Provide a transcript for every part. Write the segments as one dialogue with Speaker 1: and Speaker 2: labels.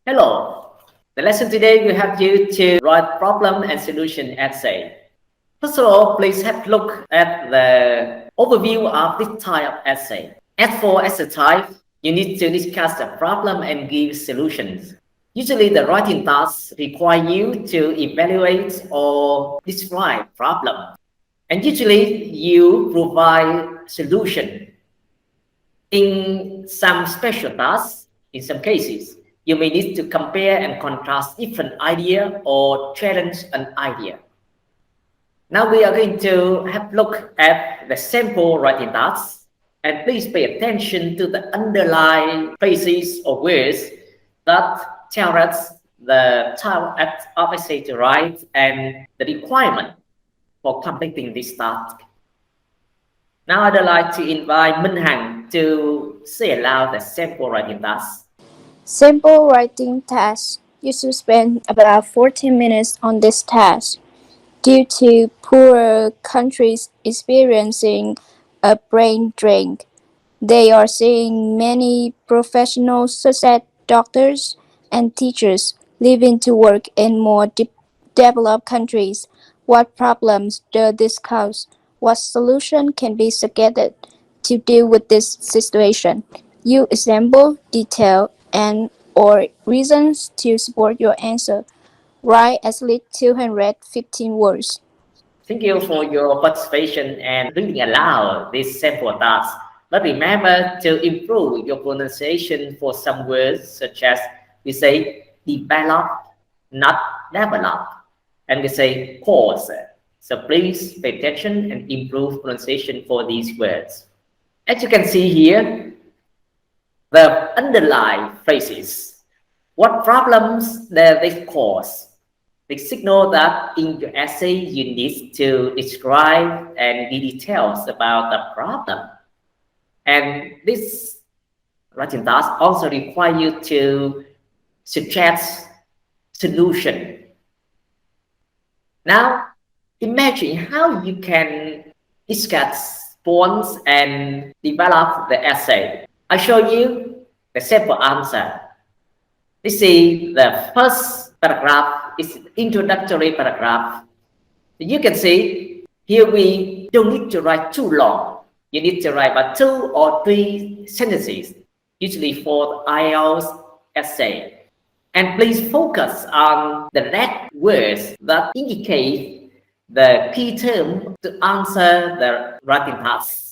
Speaker 1: Hello. The lesson today we have you to write problem and solution essay. First of all, please have a look at the overview of this type of essay. As for essay type, you need to discuss the problem and give solutions. Usually the writing tasks require you to evaluate or describe problem. And usually you provide solution. In some special tasks, in some cases, you may need to compare and contrast different idea or challenge an idea. Now we are going to have a look at the sample writing tasks, and please pay attention to the underlying phrases or words that tell us the type of essay to write and the requirement for completing this task. Now I'd like to invite Minh Hằng to say aloud the sample writing task.
Speaker 2: Simple writing task. You should spend about 14 minutes on this task. Due to poorer countries experiencing a brain drain, they are seeing many professionals such as doctors and teachers leaving to work in more developed countries. What problems do this cause? What solution can be suggested to deal with this situation? Use example, detail, and or reasons to support your answer. Write at least 215 words.
Speaker 1: Thank you for your participation and reading aloud this sample task. But remember to improve your pronunciation for some words such as we say develop, not develop, and we say course. So please pay attention and improve pronunciation for these words. As you can see here, the underlying phrases. What problems does this cause? They signal that in your essay you need to describe and give details about the problem. And this writing task also require you to suggest solution. Now, imagine how you can discuss points and develop the essay. I show you the sample answer. This is the first paragraph, is introductory paragraph. You can see here we don't need to write too long. You need to write about 2 or 3 sentences, usually for IELTS essay. And please focus on the red words that indicate the key term to answer the writing task.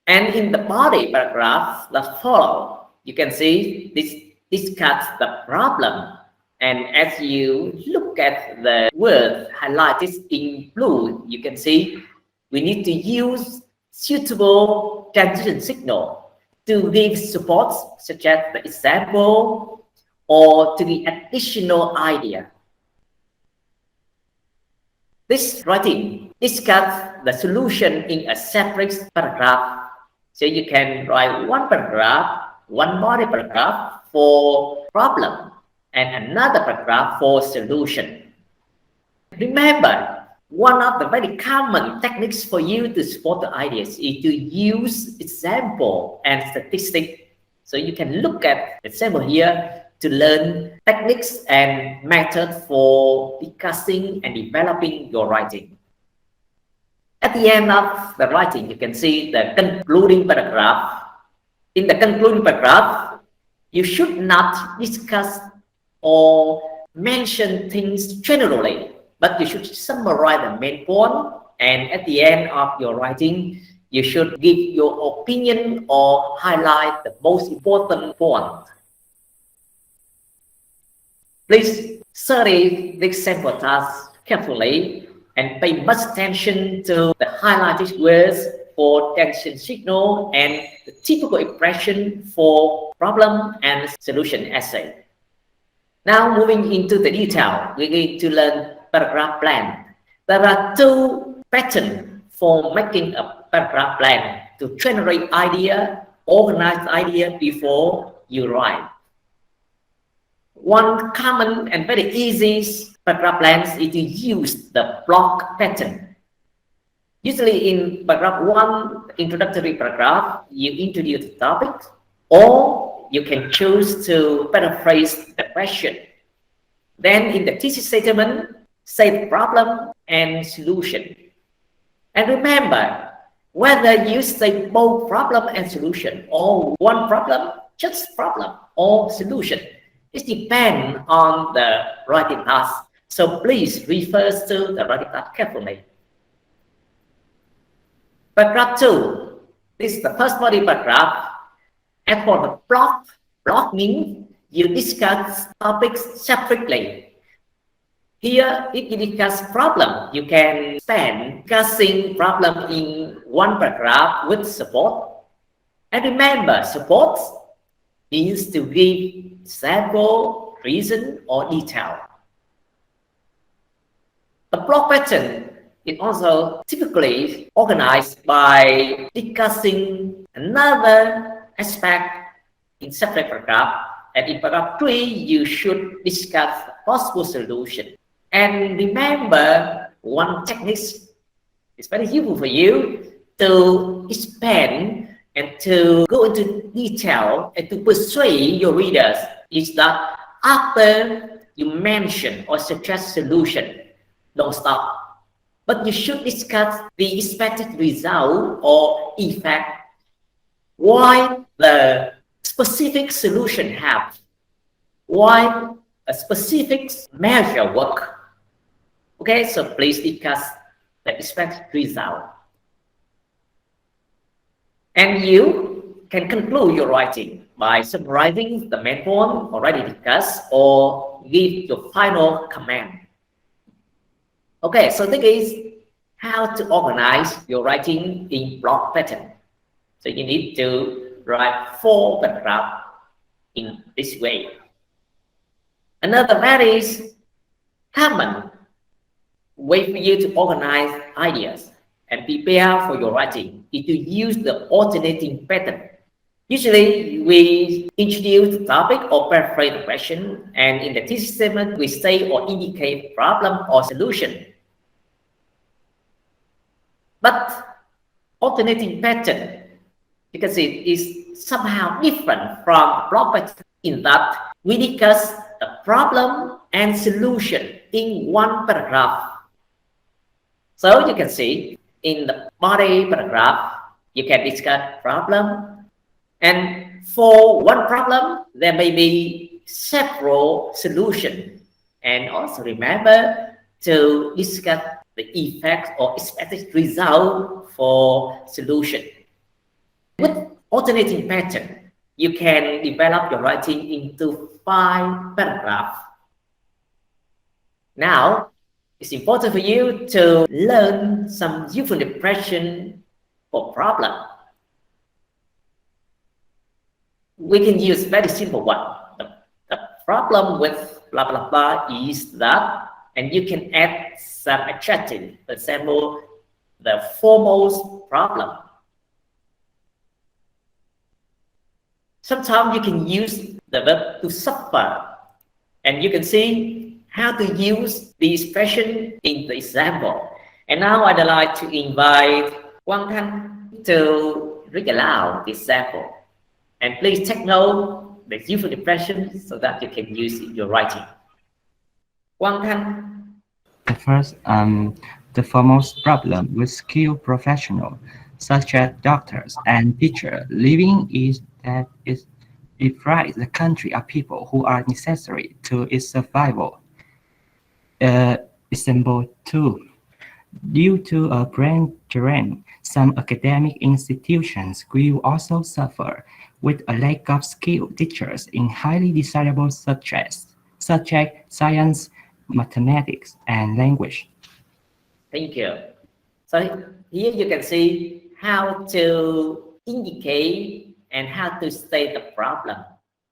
Speaker 1: And in the body paragraph that follow, you can see this discuss the problem. And as you look at the word highlighted in blue, you can see we need to use suitable transition signal to give support, such as the example or to the additional idea. This writing discuss the solution in a separate paragraph. So you can write one paragraph, one body paragraph for problem and another paragraph for solution. Remember, one of the very common techniques for you to support the ideas is to use example and statistics. So you can look at the example here to learn techniques and methods for discussing and developing your writing. At the end of the writing, you can see the concluding paragraph. In the concluding paragraph, you should not discuss or mention things generally, but you should summarize the main point. And at the end of your writing, you should give your opinion or highlight the most important point. Please study this sample task carefully and pay much attention to the highlighted words for tension signal and the typical expression for problem and solution essay. Now moving into the detail, we're going to learn paragraph plan. There are 2 patterns for making a paragraph plan to generate idea, organize idea before you write. One common and very easy paragraph plan is to use the block pattern. Usually in paragraph 1, introductory paragraph, you introduce the topic, or you can choose to paraphrase the question. Then in the thesis statement, say the problem and solution. And remember, whether you say both problem and solution, or one problem, just problem, or solution, it depends on the writing task. So please refer to the writing task carefully. Paragraph 2. This is the first body paragraph. As for the block means you discuss topics separately. Here, if you discuss problem, you can spend discussing problem in one paragraph with support. And remember, support means to give sample, reason, or detail. A block pattern is also typically organized by discussing another aspect in separate paragraph. And in paragraph 3, you should discuss possible solution. And remember, one technique is very useful for you to expand and to go into detail and to persuade your readers is that after you mention or suggest solution, don't stop. But you should discuss the expected result or effect, why the specific solution happens, why a specific measure works. Okay, so please discuss the expected result. And you can conclude your writing by summarizing the main point already discussed or give your final comment. Okay, so this is how to organize your writing in block pattern. So you need to write 4 paragraphs in this way. Another very common way for you to organize ideas and prepare for your writing is to use the alternating pattern. Usually, we introduce the topic or paraphrase the question, and in the thesis statement, we say or indicate problem or solution. But alternating pattern, because it is somehow different from block pattern in that we discuss the problem and solution in one paragraph. So you can see in the body paragraph, you can discuss problem. And for one problem, there may be several solutions. And also remember to discuss the effect or expected result for solution. With alternating pattern, you can develop your writing into 5 paragraphs. Now, it's important for you to learn some useful expression for problem. We can use very simple one. The problem with blah blah blah is that, and you can add some adjective. For example, the foremost problem. Sometimes you can use the verb to suffer, and you can see how to use the expression in the example. And now I'd like to invite Quang Thanh to read aloud the example. And please take note the useful expression so that you can use in your writing. Quang Thanh.
Speaker 3: The first, the foremost problem with skilled professionals, such as doctors and teachers, living is that it deprives the country of people who are necessary to its survival. Example 2. Due to a brain drain, some academic institutions will also suffer with a lack of skilled teachers in highly desirable subjects, such as science, mathematics, and language.
Speaker 1: Thank you. So here you can see how to indicate and how to state the problem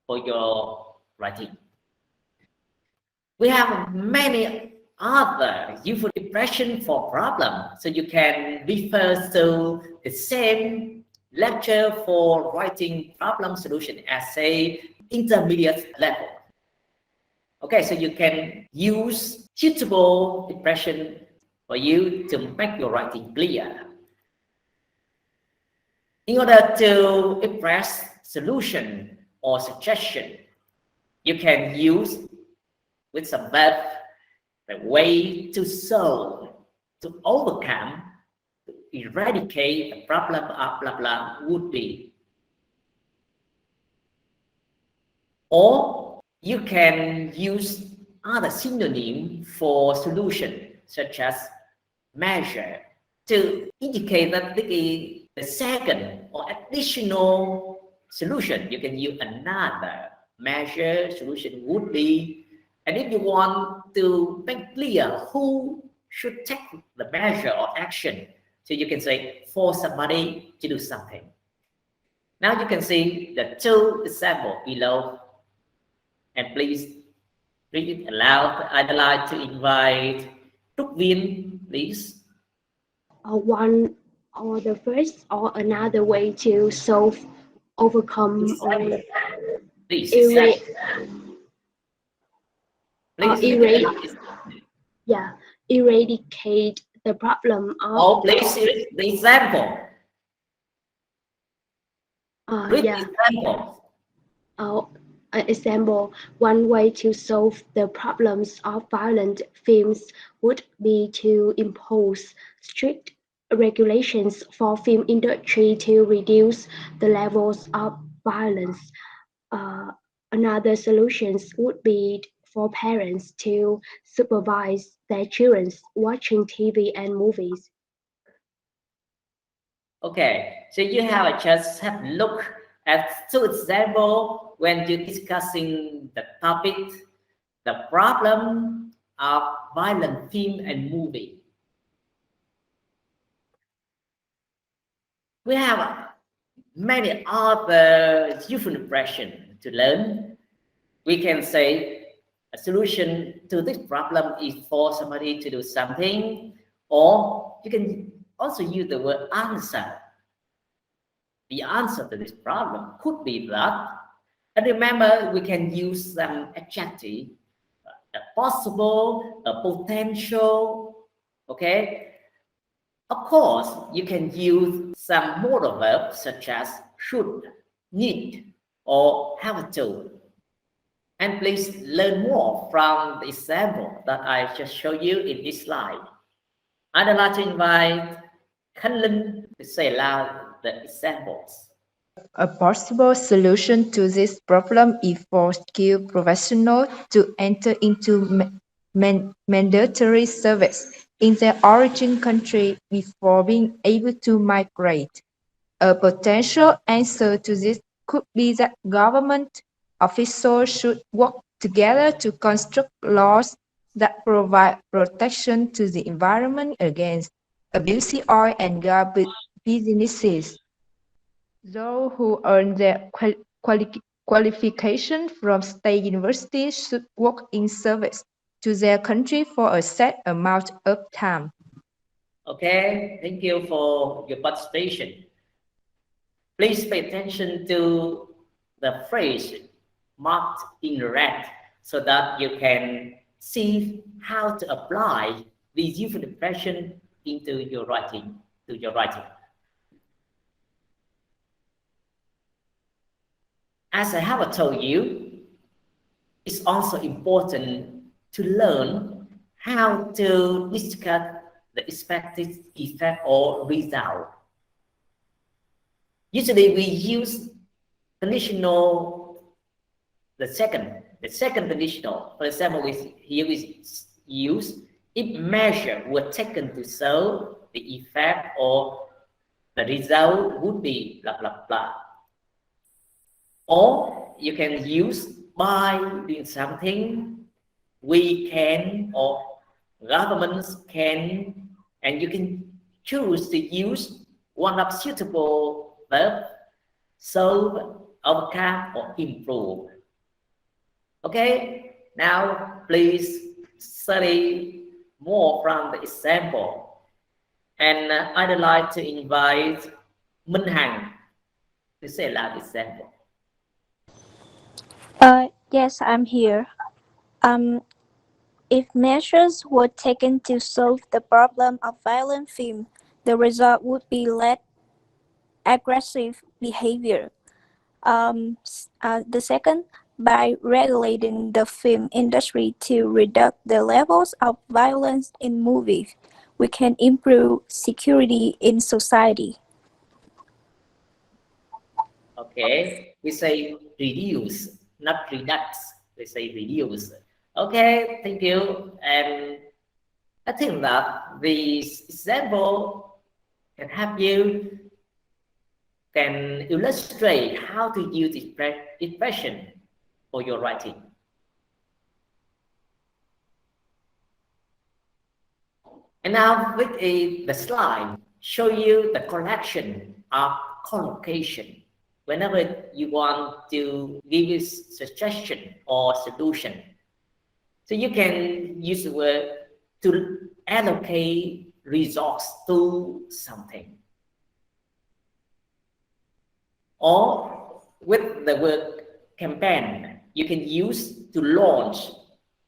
Speaker 1: for your writing. We have many other useful expressions for problem, so you can refer to the same lecture for writing problem solution as say intermediate level. Okay, so you can use suitable expression for you to make your writing clear. In order to express solution or suggestion. You can use with some verb the way to solve, to overcome, to eradicate the problem of blah blah would be. Or you can use other synonym for solution, such as measure, to indicate that the second or additional solution. You can use another measure, solution would be. And if you want to make clear who should take the measure or action, so you can say for somebody to do something. Now you can see the two examples below, and please read it aloud. I'd like to invite Trúc Viên, please.
Speaker 4: One or the first or another way to solve, overcome, or
Speaker 1: Please,
Speaker 4: eradicate the problem of.
Speaker 1: Oh, please, the example. Read the example.
Speaker 4: Example, one way to solve the problems of violent films would be to impose strict regulations for film industry to reduce the levels of violence. Another solutions would be for parents to supervise their children watching TV and movies.
Speaker 1: Okay, so you have just have look at two examples when you're discussing the topic, the problem of violent film and movie. We have many other useful expressions to learn. We can say a solution to this problem is for somebody to do something, or you can also use the word answer. The answer to this problem could be that. And remember, we can use some adjective, a possible, a potential, okay? Of course, you can use some modal verbs such as should, need, or have to. And please learn more from the example that I just showed you in this slide. I'd like to invite Khánh Linh to say aloud the examples.
Speaker 5: A possible solution to this problem is for skilled professionals to enter into mandatory service in their origin country before being able to migrate. A potential answer to this could be that government officials should work together to construct laws that provide protection to the environment against abusing oil and gas businesses. Those who earn their qualification from state universities should work in service to their country for a set amount of time.
Speaker 1: Okay, thank you for your participation. Please pay attention to the phrase marked in red so that you can see how to apply these useful expressions into your writing. As I have told you, it's also important to learn how to discuss the expected effect or result. Usually we use conditional, the second conditional. For example, here we use if measure were taken to show the effect or the result would be blah blah blah. Or you can use by doing something, we can or governments can, and you can choose to use one of suitable verb, solve, overcome, or improve. Okay, now please study more from the example. And I'd like to invite Minh Hằng to say aloud the example.
Speaker 2: Yes, I'm here. If measures were taken to solve the problem of violent film, the result would be less aggressive behavior. The second, by regulating the film industry to reduce the levels of violence in movies, we can improve security in society.
Speaker 1: Okay, we say reduce, not reduce. We say reduce. Okay, thank you. And I think that this example can help you can illustrate how to use expression for your writing. And now with the slide show you the collection of collocation. Whenever you want to give a suggestion or solution, so you can use the word to allocate resource to something. Or with the word campaign, you can use to launch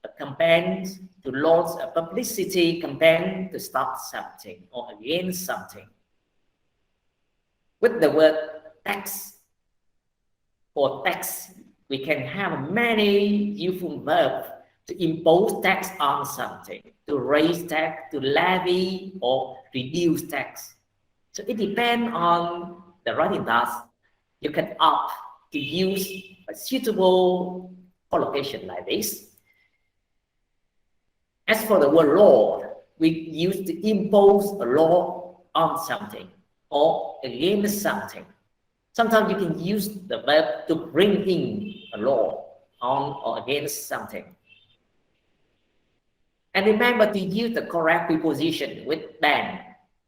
Speaker 1: a campaign, to launch a publicity campaign to stop something or against something. With the word tax, for tax, we can have many useful verbs to impose tax on something, to raise tax, to levy or reduce tax. So it depends on the writing task. You can opt to use a suitable collocation like this. As for the word law, we use to impose a law on something or against something. Sometimes you can use the verb to bring in a law on or against something. And remember to use the correct preposition with ban,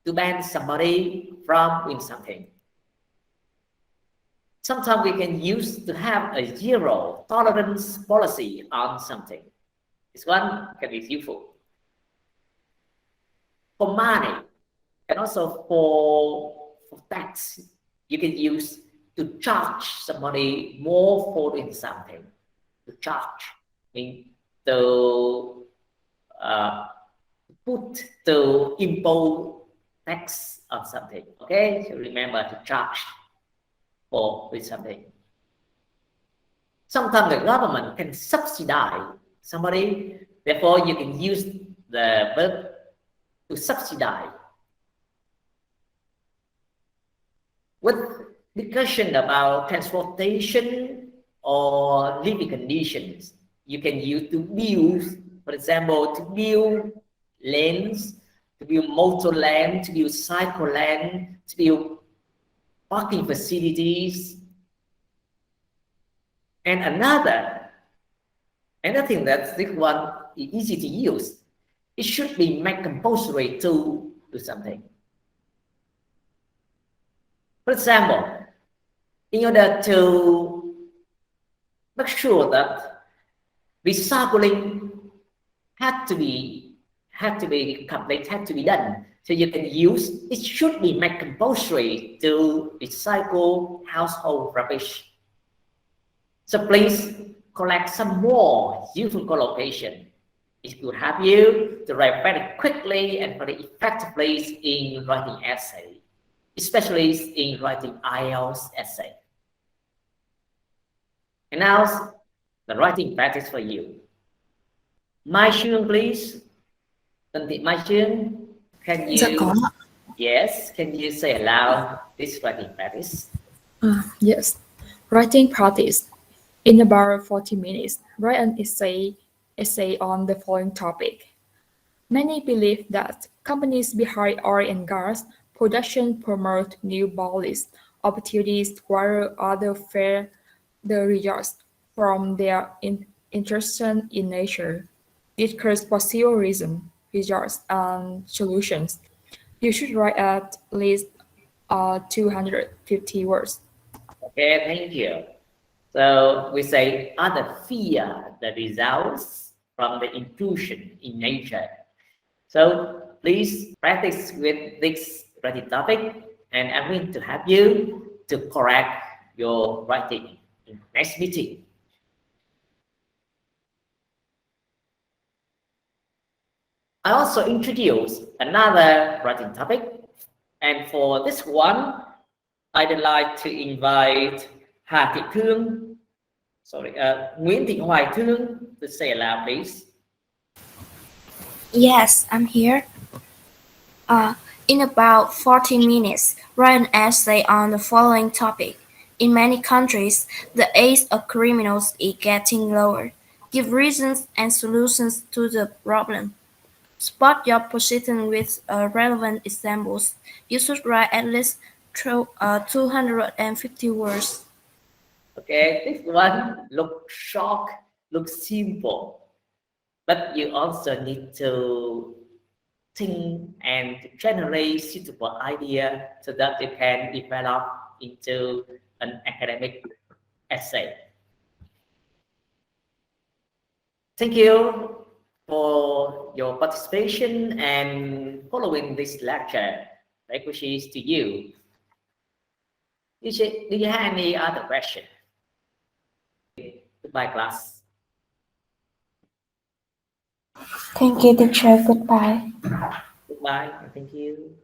Speaker 1: to ban somebody from doing something. Sometimes we can use to have a zero tolerance policy on something. This one can be useful. For money and also for tax, you can use to charge somebody more for doing something. To charge means to impose tax on something. Okay, so remember to charge for with something. Sometimes the government can subsidize somebody, therefore you can use the verb to subsidize. With discussion about transportation or living conditions, you can use to build, for example, to build lanes, to build motor lane, to build cycle lane, to build parking facilities. And another thing that this one is easy to use, it should be made compulsory to do something. For example, in order to make sure that recycling had to be complete, had to be done. So you can use, it should be made compulsory to recycle household rubbish. So please collect some more useful collocation. It will help you to write very quickly and very effectively in writing essay, especially in writing IELTS essay. And now the writing practice for you. Mai Xuân, please. Tân Thị Mai Xuân, can you?
Speaker 6: Dạ có ạ.
Speaker 1: Yes, can you say aloud this writing practice?
Speaker 6: Yes. Writing practice. In about 40 minutes, write an essay on the following topic. Many believe that companies behind oil and gas production promote new business opportunities while others fear the results from their interest in nature. Discuss possible reasons, results, and solutions. You should write at least 250 words.
Speaker 1: Okay, thank you. So we say others fear the results from the intrusion in nature. So please practice with this writing topic, and I'm going to help you to correct your writing in next meeting. I also introduce another writing topic, and for this one, I'd like to invite Hà Thị Thương, sorry, Nguyễn Thị Hoài Thương, to say aloud, please.
Speaker 2: Yes, I'm here. In about 40 minutes, write an essay on the following topic. In many countries, the age of criminals is getting lower. Give reasons and solutions to the problem. Spot your position with relevant examples. You should write at least 250 words.
Speaker 1: Okay, this one look short, look simple, but you also need to think and generate suitable idea so that you can develop into an academic essay. Thank you for your participation and following this lecture. Best wishes to you. Do you have any other question? Goodbye, class.
Speaker 2: Thank you, teacher. Goodbye.
Speaker 1: Goodbye. Thank you.